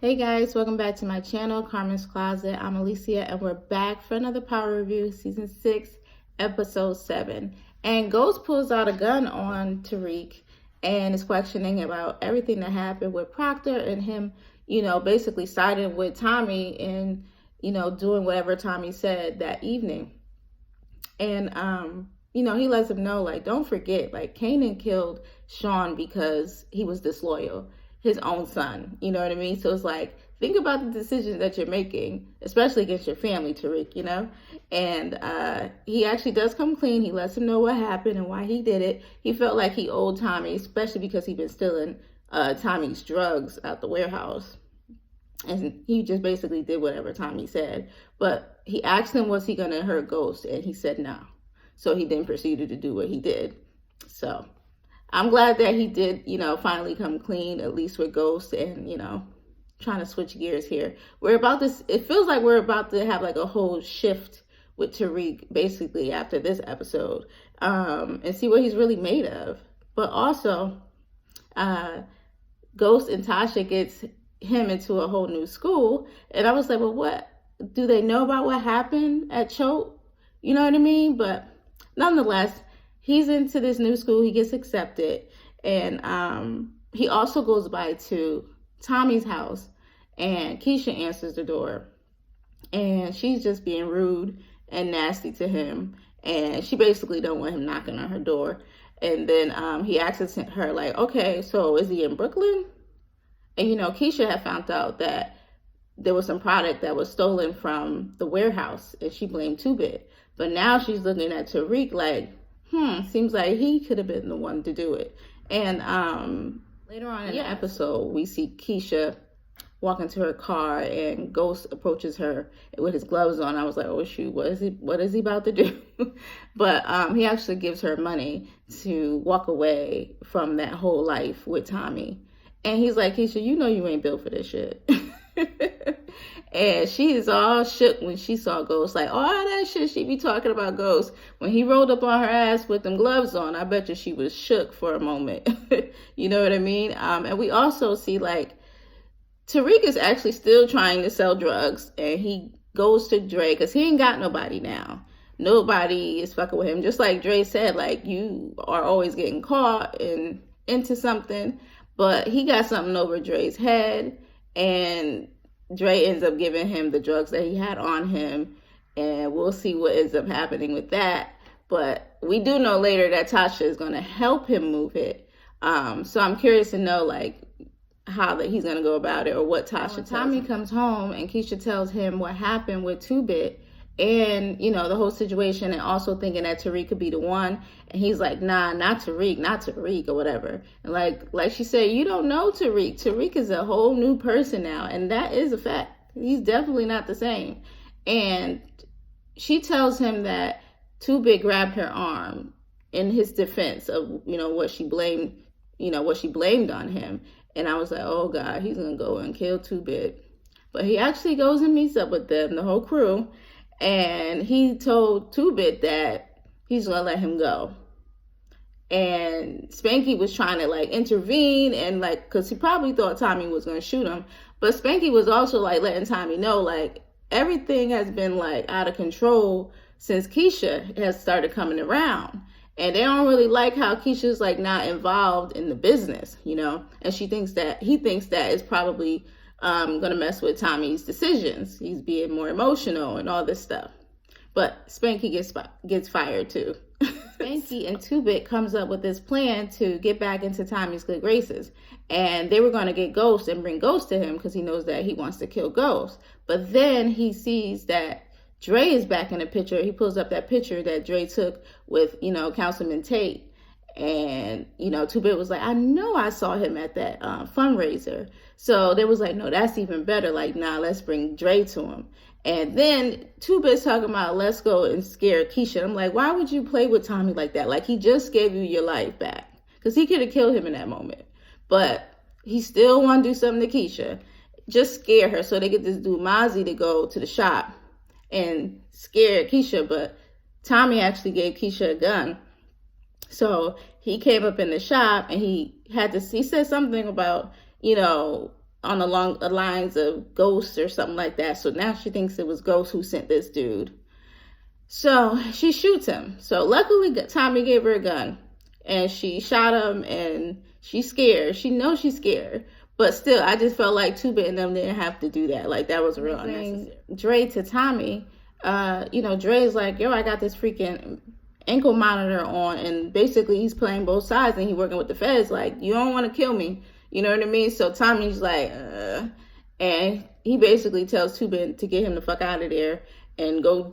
Hey guys, welcome back to my channel, Carmonscloset. I'm Alicia, and we're back for another Power Review, Season 6, Episode 7. And Ghost pulls out a gun on Tariq and is questioning about everything that happened with Proctor and him, basically siding with Tommy and, doing whatever Tommy said that evening. And, he lets him know, like, don't forget, like, Kanan killed Sean because he was disloyal, his own son. You know what I mean? So it's like, think about the decisions that you're making, especially against your family, Tariq, And he actually does come clean. He lets him know what happened and why he did it. He felt like he owed Tommy, especially because he'd been stealing Tommy's drugs out the warehouse. And he just basically did whatever Tommy said. But he asked him, was he going to hurt Ghost? And he said no. So he then proceeded to do what he did. So I'm glad that he did, finally come clean, at least with Ghost, and, trying to switch gears here. It feels like we're about to have like a whole shift with Tariq basically after this episode, and see what he's really made of. But also, Ghost and Tasha gets him into a whole new school. And I was like, well, what do they know about what happened at Choate? You know what I mean? But nonetheless, he's into this new school. He gets accepted. And he also goes by to Tommy's house. And Keisha answers the door. And she's just being rude and nasty to him. And she basically don't want him knocking on her door. And then he asks her, like, okay, so is he in Brooklyn? And, Keisha had found out that there was some product that was stolen from the warehouse, and she blamed 2-Bit. But now she's looking at Tariq like, seems like he could have been the one to do it. And later on in the episode, we see Keisha walk into her car, and Ghost approaches her with his gloves on. I was like, oh shoot, what is he about to do? But he actually gives her money to walk away from that whole life with Tommy. And he's like, Keisha, you know you ain't built for this shit. And she is all shook when she saw Ghost. Like, all that shit she be talking about Ghost. When he rolled up on her ass with them gloves on, I bet you she was shook for a moment. You know what I mean? And we also see, like, Tariq is actually still trying to sell drugs. And he goes to Dre because he ain't got nobody now. Nobody is fucking with him. Just like Dre said, like, you are always getting caught and into something. But he got something over Dre's head, and Dre ends up giving him the drugs that he had on him, and we'll see what ends up happening with that. But we do know later that Tasha is going to help him move it. So I'm curious to know, like, how that he's going to go about it, or what Tasha tells him. Tommy comes home, and Keisha tells him what happened with 2-Bit. And, the whole situation, and also thinking that Tariq could be the one. And he's like, nah, not Tariq, or whatever. And like she said, you don't know Tariq. Tariq is a whole new person now. And that is a fact. He's definitely not the same. And she tells him that 2-Bit grabbed her arm in his defense of, what she blamed on him. And I was like, oh God, he's going to go and kill 2-Bit. But he actually goes and meets up with them, the whole crew. And he told 2-Bit that he's going to let him go. And Spanky was trying to, like, intervene, and, like, because he probably thought Tommy was going to shoot him. But Spanky was also, like, letting Tommy know, like, everything has been, like, out of control since Keisha has started coming around. And they don't really like how Keisha's, like, not involved in the business, And he thinks that it's probably going to mess with Tommy's decisions. He's being more emotional and all this stuff. But Spanky gets fired too. Spanky and 2-Bit comes up with this plan to get back into Tommy's good graces. And they were going to get Ghost and bring Ghost to him because he knows that he wants to kill Ghost. But then he sees that Dre is back in the picture. He pulls up that picture that Dre took with, Councilman Tate. And, 2-Bit was like, I know I saw him at that fundraiser. So they was like, no, that's even better. Like, nah, let's bring Dre to him. And then 2-Bit's talking about, let's go and scare Keisha. I'm like, why would you play with Tommy like that? Like, he just gave you your life back. Because he could have killed him in that moment. But he still want to do something to Keisha. Just scare her. So they get this dude, Mozzie, to go to the shop and scare Keisha. But Tommy actually gave Keisha a gun. So he came up in the shop, and he said something about, on along the lines of Ghost or something like that. So now she thinks it was Ghost who sent this dude. So she shoots him. So luckily Tommy gave her a gun and she shot him, and she's scared. She knows she's scared. But still, I just felt like Two Bit and them didn't have to do that. Like, that was real unnecessary. Dre to Tommy, Dre's like, yo, I got this freaking ankle monitor on, and basically he's playing both sides and he's working with the feds. Like, you don't want to kill me. You know what I mean? So Tommy's like, and he basically tells Two Bit to get him the fuck out of there and go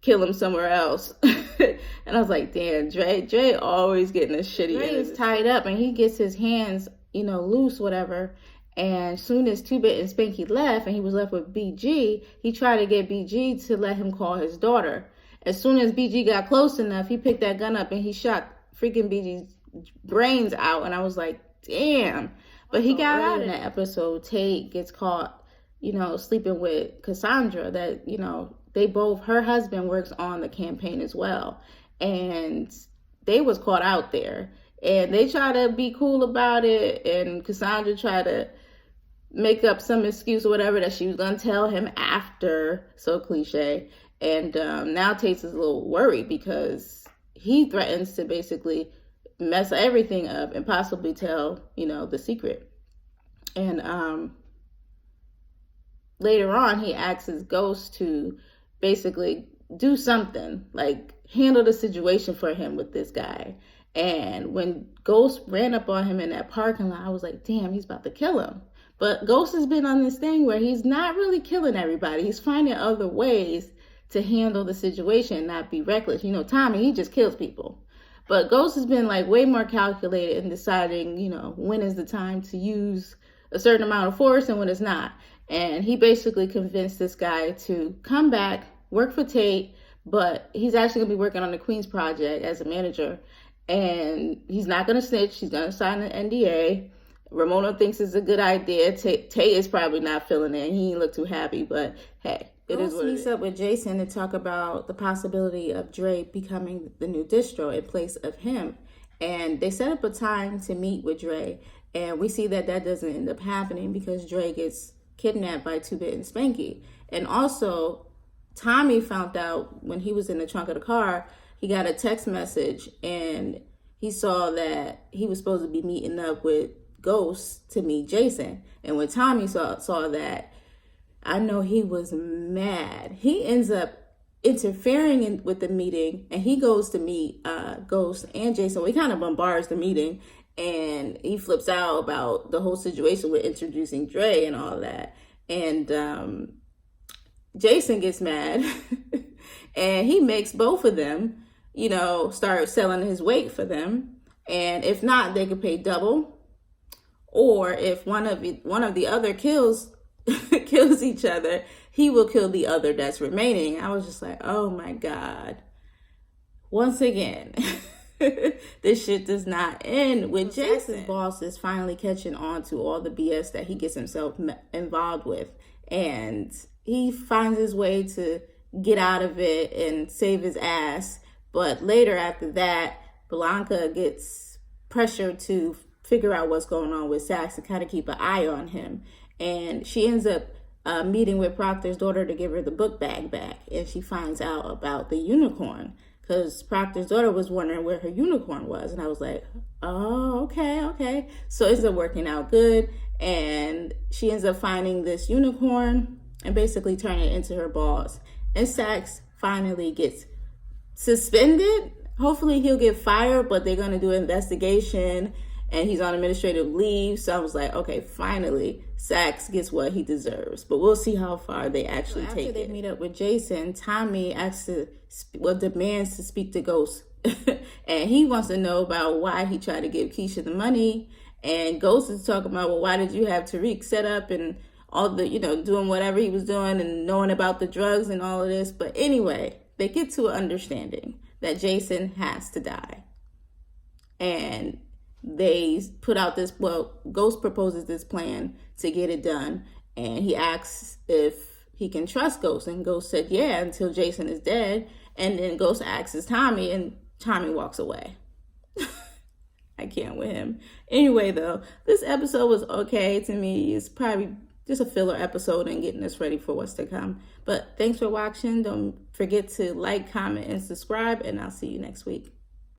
kill him somewhere else. And I was like, damn, Dre always getting this shitty. Dre is tied up and he gets his hands, loose, whatever. And soon as Two Bit and Spanky left and he was left with BG, he tried to get BG to let him call his daughter. As soon as BG got close enough, he picked that gun up and he shot freaking BG's brains out. And I was like, damn. But he got out in that episode. Tate gets caught, sleeping with Cassandra. That, her husband works on the campaign as well. And they was caught out there. And they try to be cool about it. And Cassandra tried to make up some excuse or whatever that she was going to tell him after. So cliche. And now Tate's is a little worried because he threatens to basically mess everything up and possibly tell, the secret. And later on, he asks his ghost to basically do something, like handle the situation for him with this guy. And when Ghost ran up on him in that parking lot, I was like, damn, he's about to kill him. But Ghost has been on this thing where he's not really killing everybody. He's finding other ways to handle the situation and not be reckless. Tommy, he just kills people. But Ghost has been like way more calculated in deciding, when is the time to use a certain amount of force and when it's not. And he basically convinced this guy to come back, work for Tate, but he's actually going to be working on the Queens Project as a manager. And he's not going to snitch. He's going to sign an NDA. Ramona thinks it's a good idea. Tate is probably not feeling it. He didn't look too happy, but hey, it is what it is. Meets up with Jason to talk about the possibility of Dre becoming the new distro in place of him. And they set up a time to meet with Dre. And we see that doesn't end up happening because Dre gets kidnapped by Two Bit and Spanky. And also, Tommy found out when he was in the trunk of the car, he got a text message and he saw that he was supposed to be meeting up with Ghost to meet Jason. And when Tommy saw that, I know he was mad. He ends up interfering with the meeting and he goes to meet Ghost and Jason. Well, he kind of bombards the meeting and he flips out about the whole situation with introducing Dre and all that. And Jason gets mad and he makes both of them, start selling his weight for them. And if not, they could pay double. Or if one of the other kills each other, he will kill the other that's remaining. I was just like, oh my God. Once again, this shit does not end with Jason. Jackson's boss is finally catching on to all the BS that he gets himself involved with. And he finds his way to get out of it and save his ass. But later after that, Blanca gets pressured to figure out what's going on with Sax and kind of keep an eye on him. And she ends up meeting with Proctor's daughter to give her the book bag back. And she finds out about the unicorn because Proctor's daughter was wondering where her unicorn was. And I was like, oh, okay. So it ends up working out good. And she ends up finding this unicorn and basically turning it into her boss. And Sax finally gets suspended. Hopefully he'll get fired, but they're going to do an investigation. And he's on administrative leave. So I was like, okay, finally, Sax gets what he deserves. But we'll see how far they actually take it. After they meet up with Jason, Tommy demands to speak to Ghost. And he wants to know about why he tried to give Keisha the money. And Ghost is talking about, well, why did you have Tariq set up and all the, doing whatever he was doing and knowing about the drugs and all of this. But anyway, they get to an understanding that Jason has to die. And they put out Ghost proposes this plan to get it done. And he asks if he can trust Ghost. And Ghost said, yeah, until Jason is dead. And then Ghost asks Tommy and Tommy walks away. I can't with him. Anyway, though, this episode was okay to me. It's probably just a filler episode and getting us ready for what's to come. But thanks for watching. Don't forget to like, comment, and subscribe, and I'll see you next week.